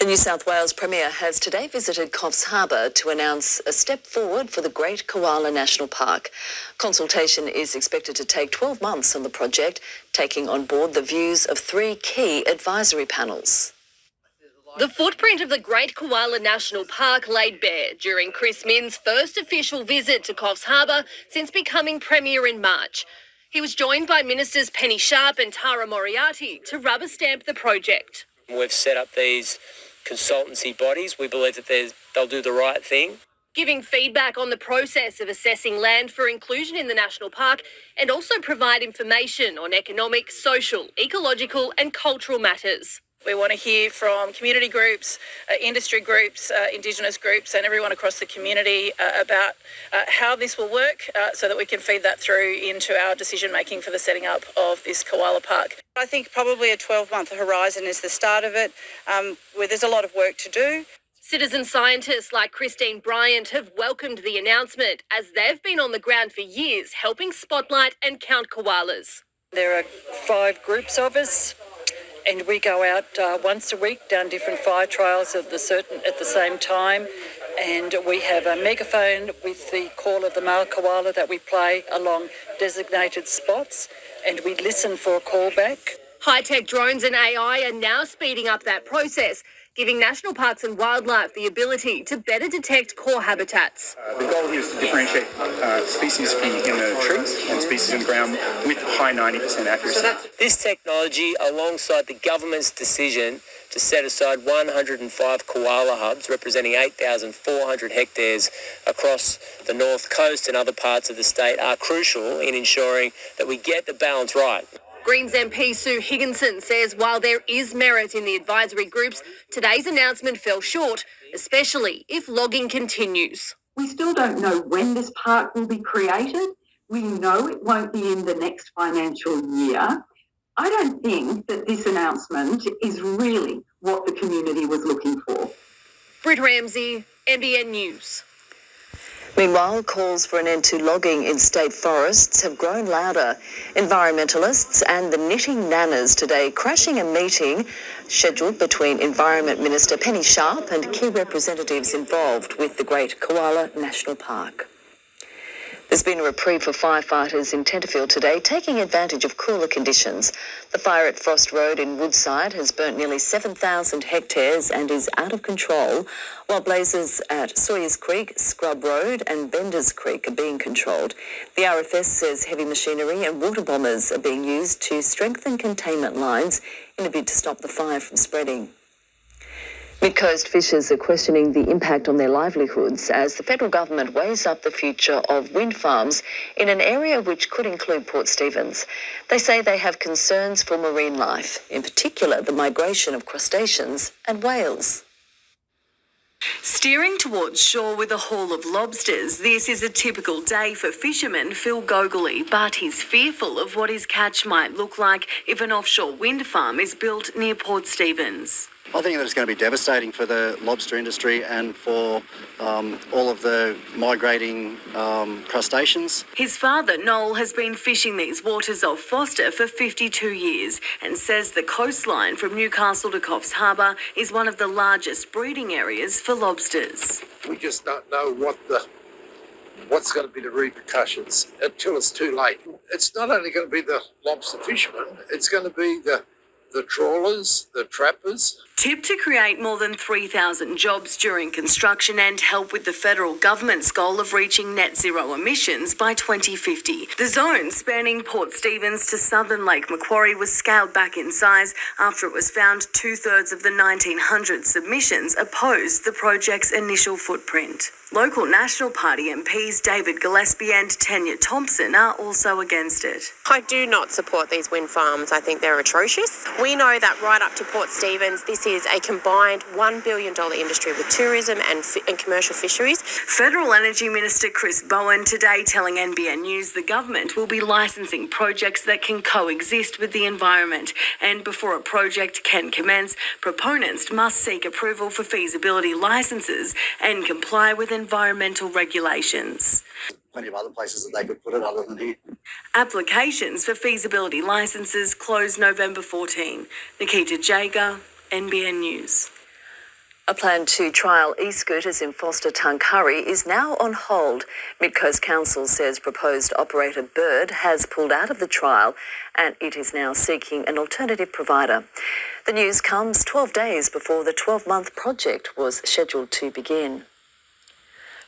New South Wales Premier has today visited Coffs Harbour to announce a step forward for the Great Koala National Park. Consultation is expected to take 12 months on the project, taking on board the views of 3 key advisory panels. The footprint of the Great Koala National Park laid bare during Chris Minns' first official visit to Coffs Harbour since becoming Premier in March. He was joined by Ministers Penny Sharp and Tara Moriarty to rubber stamp the project. We've set up these consultancy bodies. We believe that they'll do the right thing. Giving feedback on the process of assessing land for inclusion in the national park and also provide information on economic, social, ecological and cultural matters. We want to hear from community groups, industry groups, Indigenous groups and everyone across the community about how this will work so that we can feed that through into our decision making for the setting up of this koala park. I think probably a 12-month horizon is the start of it, where there's a lot of work to do. Citizen scientists like Christine Bryant have welcomed the announcement as they've been on the ground for years helping spotlight and count koalas. There are 5 groups of us. And we go out once a week down different fire trials at the same time. And we have a megaphone with the call of the male koala that we play along designated spots. And we listen for a call back. High-tech drones and AI are now speeding up that process, giving national parks and wildlife the ability to better detect core habitats. The goal here is to differentiate species in the trees and species in the ground with high 90% accuracy. This technology, alongside the government's decision to set aside 105 koala hubs representing 8,400 hectares across the north coast and other parts of the state, are crucial in ensuring that we get the balance right. Greens MP Sue Higginson says while there is merit in the advisory groups, today's announcement fell short, especially if logging continues. We still don't know when this park will be created. We know it won't be in the next financial year. I don't think that this announcement is really what the community was looking for. Britt Ramsey, NBN News. Meanwhile, calls for an end to logging in state forests have grown louder. Environmentalists and the knitting nanas today crashing a meeting scheduled between Environment Minister Penny Sharp and key representatives involved with the Great Koala National Park. There's been a reprieve for firefighters in Tenterfield today, taking advantage of cooler conditions. The fire at Frost Road in Woodside has burnt nearly 7,000 hectares and is out of control, while blazes at Sawyers Creek, Scrub Road and Benders Creek are being controlled. The RFS says heavy machinery and water bombers are being used to strengthen containment lines in a bid to stop the fire from spreading. Mid-coast fishers are questioning the impact on their livelihoods as the federal government weighs up the future of wind farms in an area which could include Port Stephens. They say they have concerns for marine life, in particular the migration of crustaceans and whales. Steering towards shore with a haul of lobsters, this is a typical day for fisherman Phil Gogley, but he's fearful of what his catch might look like if an offshore wind farm is built near Port Stephens. I think that it's going to be devastating for the lobster industry and for all of the migrating crustaceans. His father, Noel, has been fishing these waters off Foster for 52 years and says the coastline from Newcastle to Coffs Harbour is one of the largest breeding areas for lobsters. We just don't know what's going to be the repercussions until it's too late. It's not only going to be the lobster fishermen, it's going to be the trawlers, the trappers. Tipped to create more than 3,000 jobs during construction and help with the federal government's goal of reaching net zero emissions by 2050. The zone spanning Port Stephens to southern Lake Macquarie was scaled back in size after it was found 2/3 of the 1,900 submissions opposed the project's initial footprint. Local National Party MPs David Gillespie and Tanya Thompson are also against it. I do not support these wind farms. I think they're atrocious. We know that right up to Port Stephens, this is a combined $1 billion industry with tourism and commercial fisheries. Federal Energy Minister Chris Bowen today telling NBN News the government will be licensing projects that can coexist with the environment. And before a project can commence, proponents must seek approval for feasibility licenses and comply with environmental regulations. Plenty of other places that they could put it other than here. Applications for feasibility licenses close November 14. Nikita Jager, NBN News. A plan to trial e-scooters in Foster Tuncurry is now on hold. Mid-Coast Council says proposed operator Bird has pulled out of the trial and it is now seeking an alternative provider. The news comes 12 days before the 12-month project was scheduled to begin.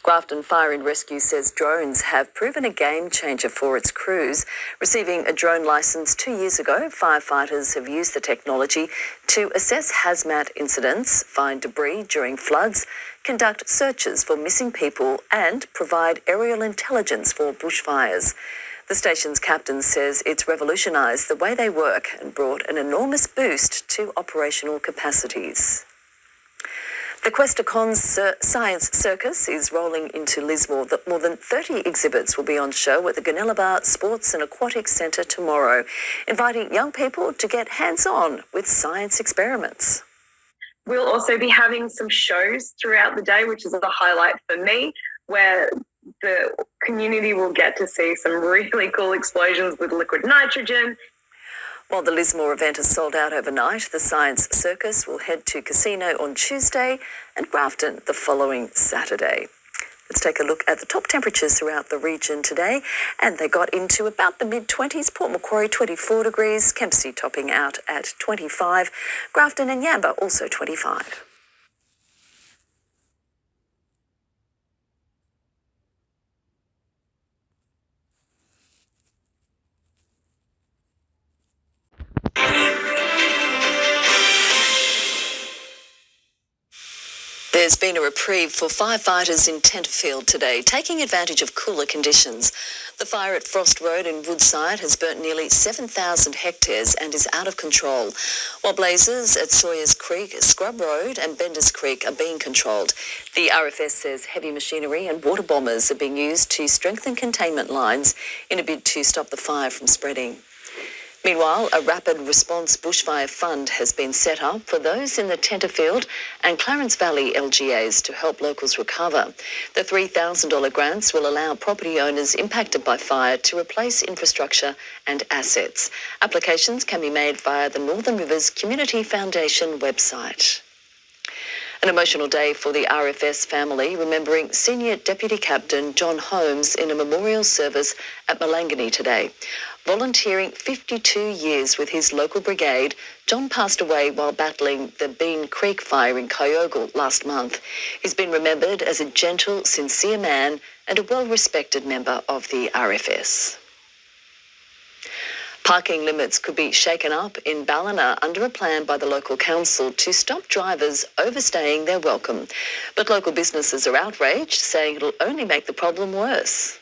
Grafton Fire and Rescue says drones have proven a game changer for its crews. Receiving a drone licence 2 years ago, firefighters have used the technology to assess hazmat incidents, find debris during floods, conduct searches for missing people and provide aerial intelligence for bushfires. The station's captain says it's revolutionised the way they work and brought an enormous boost to operational capacities. The Questacons Science Circus is rolling into Lismore. More than 30 exhibits will be on show at the Gunnellabar Sports and Aquatic Centre tomorrow, inviting young people to get hands-on with science experiments. We'll also be having some shows throughout the day, which is a highlight for me, where the community will get to see some really cool explosions with liquid nitrogen. While the Lismore event is sold out overnight, the Science Circus will head to Casino on Tuesday and Grafton the following Saturday. Let's take a look at the top temperatures throughout the region today, and they got into about the mid-20s. Port Macquarie 24 degrees, Kempsey topping out at 25, Grafton and Yamba also 25. There's been a reprieve for firefighters in Tenterfield today, taking advantage of cooler conditions. The fire at Frost Road in Woodside has burnt nearly 7,000 hectares and is out of control, while blazes at Sawyers Creek, Scrub Road and Benders Creek are being controlled. The RFS says heavy machinery and water bombers are being used to strengthen containment lines in a bid to stop the fire from spreading. Meanwhile, a rapid response bushfire fund has been set up for those in the Tenterfield and Clarence Valley LGAs to help locals recover. The $3,000 grants will allow property owners impacted by fire to replace infrastructure and assets. Applications can be made via the Northern Rivers Community Foundation website. An emotional day for the RFS family, remembering Senior Deputy Captain John Holmes in a memorial service at Malangani today. Volunteering 52 years with his local brigade, John passed away while battling the Bean Creek fire in Kyogle last month. He's been remembered as a gentle, sincere man and a well-respected member of the RFS. Parking limits could be shaken up in Ballina under a plan by the local council to stop drivers overstaying their welcome. But local businesses are outraged, saying it'll only make the problem worse.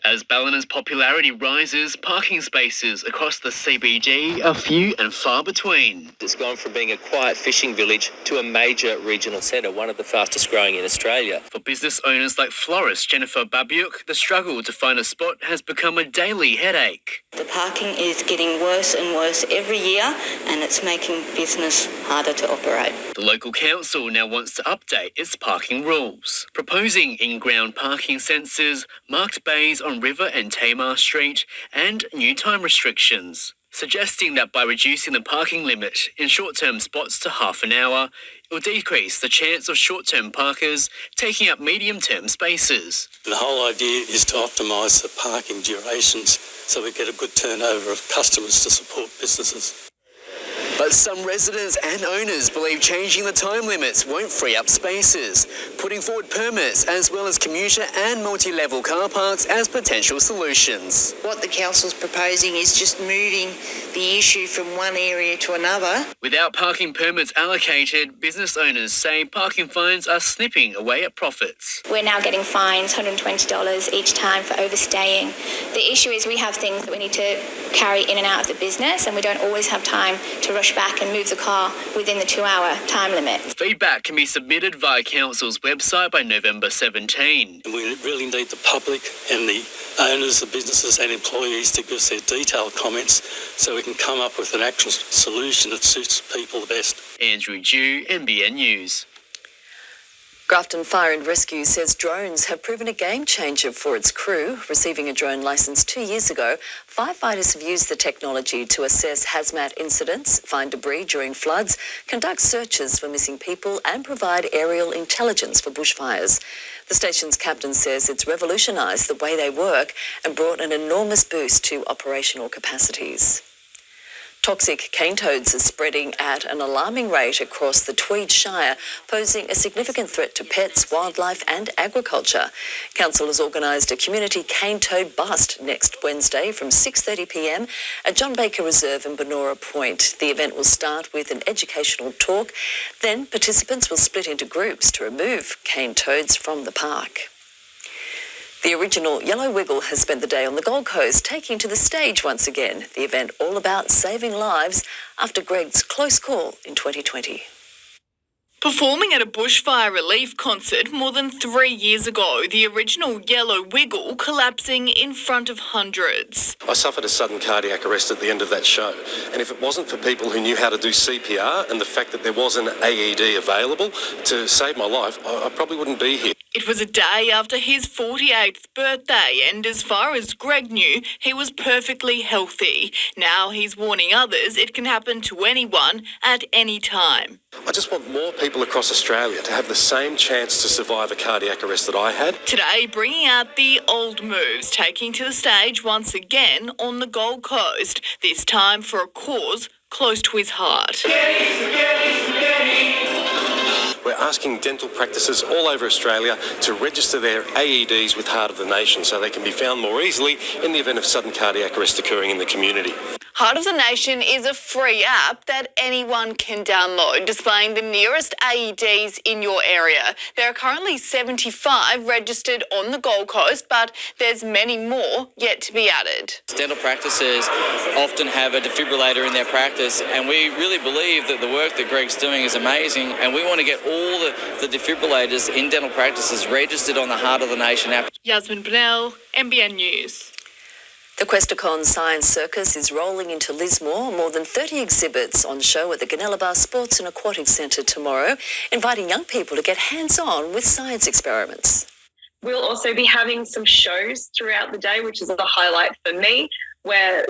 As Ballina's popularity rises, parking spaces across the CBD are few and far between. It's gone from being a quiet fishing village to a major regional centre, one of the fastest growing in Australia. For business owners like florist Jennifer Babiuk, the struggle to find a spot has become a daily headache. The parking is getting worse and worse every year, and it's making business harder to operate. The local council now wants to update its parking rules, proposing in-ground parking sensors, marked bays on River and Tamar Street, and new time restrictions, suggesting that by reducing the parking limit in short-term spots to half an hour, it will decrease the chance of short-term parkers taking up medium-term spaces. The whole idea is to optimise the parking durations so we get a good turnover of customers to support businesses. But some residents and owners believe changing the time limits won't free up spaces, putting forward permits as well as commuter and multi-level car parks as potential solutions. What the council's proposing is just moving the issue from one area to another. Without parking permits allocated, business owners say parking fines are snipping away at profits. We're now getting fines, $120 each time for overstaying. The issue is we have things that we need to carry in and out of the business, and we don't always have time to rush back and move the car within the 2-hour time limit. Feedback can be submitted via council's website by November 17. We really need the public and the owners, the businesses and employees to give us their detailed comments so we can come up with an actual solution that suits people the best. Andrew Dew, NBN News. Grafton Fire and Rescue says drones have proven a game changer for its crew. Receiving a drone licence 2 years ago, firefighters have used the technology to assess hazmat incidents, find debris during floods, conduct searches for missing people and provide aerial intelligence for bushfires. The station's captain says it's revolutionised the way they work and brought an enormous boost to operational capacities. Toxic cane toads are spreading at an alarming rate across the Tweed Shire, posing a significant threat to pets, wildlife and agriculture. Council has organised a community cane toad bust next Wednesday from 6:30pm at John Baker Reserve in Benora Point. The event will start with an educational talk. Then participants will split into groups to remove cane toads from the park. The original Yellow Wiggle has spent the day on the Gold Coast, taking to the stage once again. The event all about saving lives after Greg's close call in 2020. Performing at a bushfire relief concert more than 3 years ago, the original Yellow Wiggle collapsing in front of hundreds. I suffered a sudden cardiac arrest at the end of that show, and if it wasn't for people who knew how to do CPR and the fact that there was an AED available to save my life, I probably wouldn't be here. It was a day after his 48th birthday, and as far as Greg knew, he was perfectly healthy. Now he's warning others it can happen to anyone at any time. I just want more people across Australia to have the same chance to survive a cardiac arrest that I had. Today, bringing out the old moves, taking to the stage once again on the Gold Coast, this time for a cause close to his heart. We're asking dental practices all over Australia to register their AEDs with Heart of the Nation so they can be found more easily in the event of sudden cardiac arrest occurring in the community. Heart of the Nation is a free app that anyone can download, displaying the nearest AEDs in your area. There are currently 75 registered on the Gold Coast, but there's many more yet to be added. Dental practices often have a defibrillator in their practice, and we really believe that the work that Greg's doing is amazing, and we want to get all the defibrillators in dental practices registered on the Heart of the Nation app. Yasmin Bennell, NBN News. The Questacon Science Circus is rolling into Lismore. More than 30 exhibits on show at the Ganelabar Sports and Aquatic Centre tomorrow, inviting young people to get hands-on with science experiments. We'll also be having some shows throughout the day, which is a highlight for me, where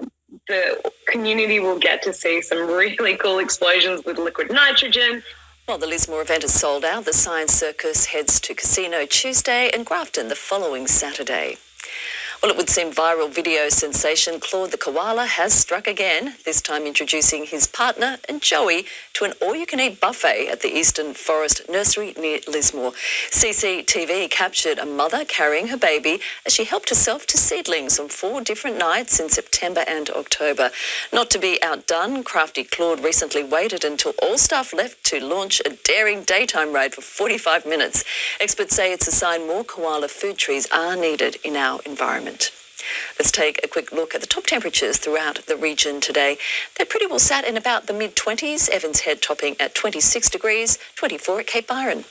the community will get to see some really cool explosions with liquid nitrogen. While the Lismore event is sold out, the Science Circus heads to Casino Tuesday and Grafton the following Saturday. Well, it would seem viral video sensation Claude the koala has struck again, this time introducing his partner and Joey to an all-you-can-eat buffet at the Eastern Forest Nursery near Lismore. CCTV captured a mother carrying her baby as she helped herself to seedlings on 4 different nights in September and October. Not to be outdone, crafty Claude recently waited until all staff left to launch a daring daytime raid for 45 minutes. Experts say it's a sign more koala food trees are needed in our environment. Let's take a quick look at the top temperatures throughout the region today. They're pretty well sat in about the mid-20s, Evans Head topping at 26 degrees, 24 at Cape Byron.